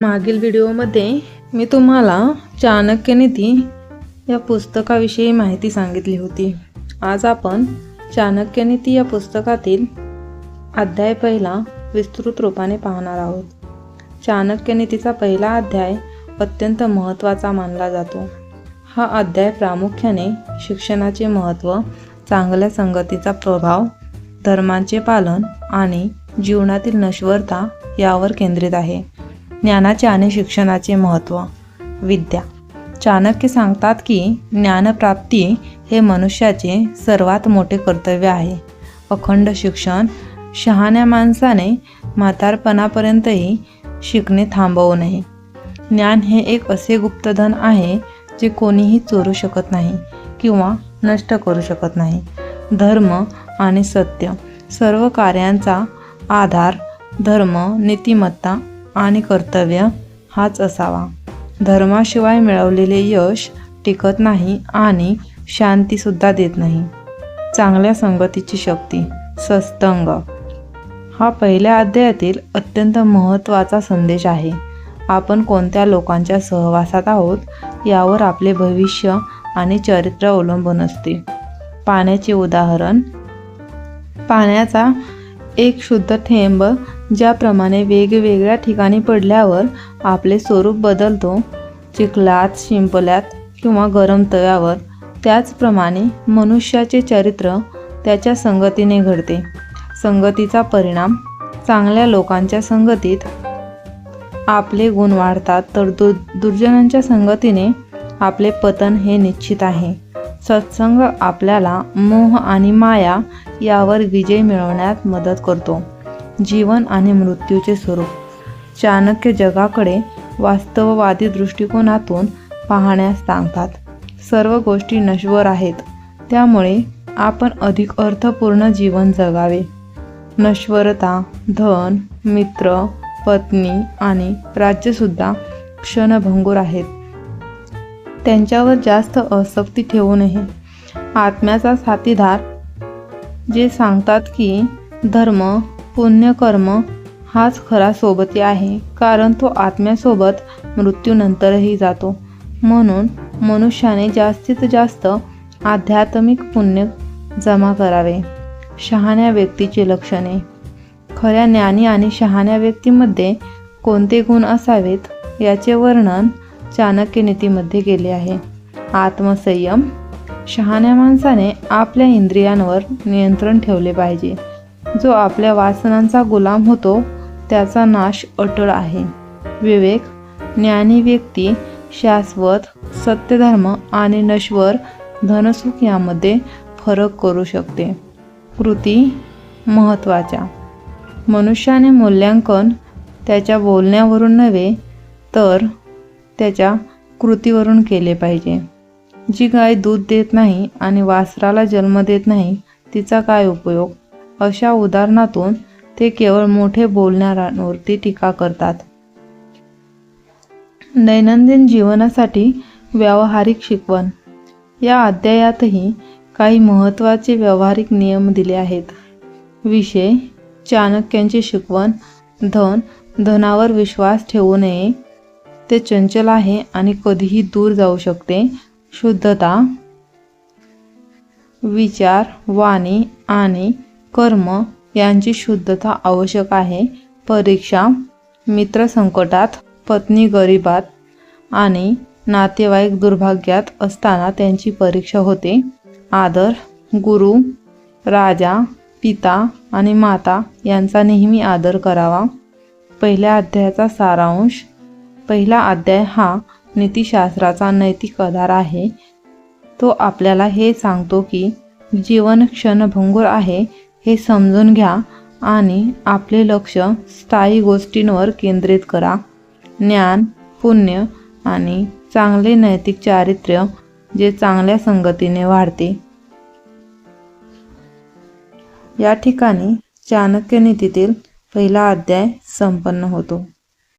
मागील व्हिडिओमध्ये मी तुम्हाला चाणक्यनीती या पुस्तकाविषयी माहिती सांगितली होती. आज आपण चाणक्यनीती या पुस्तकातील अध्याय पहिला विस्तृत रूपाने पाहणार आहोत. चाणक्यनीतीचा पहिला अध्याय अत्यंत महत्त्वाचा मानला जातो. हा अध्याय प्रामुख्याने शिक्षणाचे महत्त्व, चांगल्या संगतीचा प्रभाव, धर्मांचे पालन आणि जीवनातील नश्वरता यावर केंद्रित आहे. ज्ञानाचे आणि शिक्षणाचे महत्त्व. विद्या. चाणक्य सांगतात की ज्ञानप्राप्ती हे मनुष्याचे सर्वात मोठे कर्तव्य आहे. अखंड शिक्षण. शहाण्या माणसाने म्हातारपणापर्यंतही शिकणे थांबवू नये. ज्ञान हे एक असे गुप्तधन आहे जे कोणीही चोरू शकत नाही किंवा नष्ट करू शकत नाही. धर्म आणि सत्य. सर्व कार्यांचा आधार धर्म, नीतिमत्ता आणि कर्तव्य हाच असावा. धर्माशिवाय मिळवलेले यश टिकत नाही आणि शांतीसुद्धा देत नाही. चांगल्या संगतीची शक्ती. सत्संग हा पहिल्या अध्यायातील अत्यंत महत्त्वाचा संदेश आहे. आपण कोणत्या लोकांच्या सहवासात आहोत यावर आपले भविष्य आणि चरित्र अवलंबून असते. पाण्याचे उदाहरण. पाण्याचा एक शुद्ध थेंब ज्याप्रमाणे वेगवेगळ्या ठिकाणी पडल्यावर आपले स्वरूप बदलतो, चिखलात, शिंपल्यात किंवा गरम तव्यावर, त्याचप्रमाणे मनुष्याचे चरित्र त्याच्या संगतीने घडते. संगतीचा परिणाम. चांगल्या लोकांच्या संगतीत आपले गुण वाढतात, तर दुर्जनांच्या संगतीने आपले पतन हे निश्चित आहे. सत्संग आपल्याला मोह आणि माया यावर विजय मिळवण्यात मदत करतो. जीवन आणि मृत्यूचे स्वरूप. चाणक्य जगाकडे वास्तववादी दृष्टिकोनातून पाहण्यास सांगतात. सर्व गोष्टी नश्वर आहेत, त्यामुळे आपण अधिक अर्थपूर्ण जीवन जगावे. नश्वरता. धन, मित्र, पत्नी आणि राज्यसुद्धा क्षणभंगूर आहेत. त्यांच्यावर जास्त आसक्ती ठेवू नये. आत्म्याचा साथीदार. जे सांगतात की धर्म, पुण्यकर्म हाच खरा सोबती आहे, कारण तो आत्म्यासोबत मृत्यूनंतरही जातो. म्हणून मनुष्याने जास्तीत जास्त आध्यात्मिक पुण्य जमा करावे. शहाण्या व्यक्तीची लक्षणे. खऱ्या ज्ञानी आणि शहाण्या व्यक्तीमध्ये कोणते गुण असावेत याचे वर्णन चाणक्यनीतीमध्ये केले आहे. आत्मसंयम. शहाण्या माणसाने आपल्या इंद्रियांवर नियंत्रण ठेवले पाहिजे. जो आपल्या वासनांचा गुलाम होतो त्याचा नाश अटळ आहे. विवेक. ज्ञानी व्यक्ती शाश्वत, सत्यधर्म आणि नश्वर धनसुख यामध्ये फरक करू शकते. कृती महत्त्वाच्या. मनुष्याने मूल्यांकन त्याच्या बोलण्यावरून नव्हे तर त्याच्या कृतीवरून केले पाहिजे. जी गाय दूध देत नाही आणि वासराला जन्म देत नाही तिचा काय उपयोग? अशा उदाहरणातून ते केवळ मोठे बोलणाऱ्यांवरती टीका करतात. दैनंदिन जीवनासाठी व्यावहारिक शिकवण. या अध्यायातही काही महत्त्वाचे व्यावहारिक नियम दिले आहेत. विषय. चाणक्यांची शिकवण. धन. धनावर विश्वास ठेवू नये, ते चंचल आहे आणि कधीही दूर जाऊ शकते. शुद्धता. विचार, वाणी आणि कर्म यांची शुद्धता आवश्यक आहे. परीक्षा. मित्र संकटात, पत्नी गरिबात आणि नातेवाईक दुर्भाग्यात असताना त्यांची परीक्षा होते. आदर. गुरु, राजा, पिता आणि माता यांचा नेहमी आदर करावा. पहिल्या अध्यायाचा सारांश. पहिला अध्याय हा नीतिशास्त्राचा नैतिक आधार आहे. तो आपल्याला हे सांगतो की जीवन क्षणभंगूर आहे हे समजून घ्या आणि आपले लक्ष स्थायी गोष्टींवर केंद्रित करा. ज्ञान, पुण्य आणि चांगले नैतिक चारित्र्य जे चांगल्या संगतीने वाढते. या ठिकाणी चाणक्यनीतीतील पहिला अध्याय संपन्न होतो.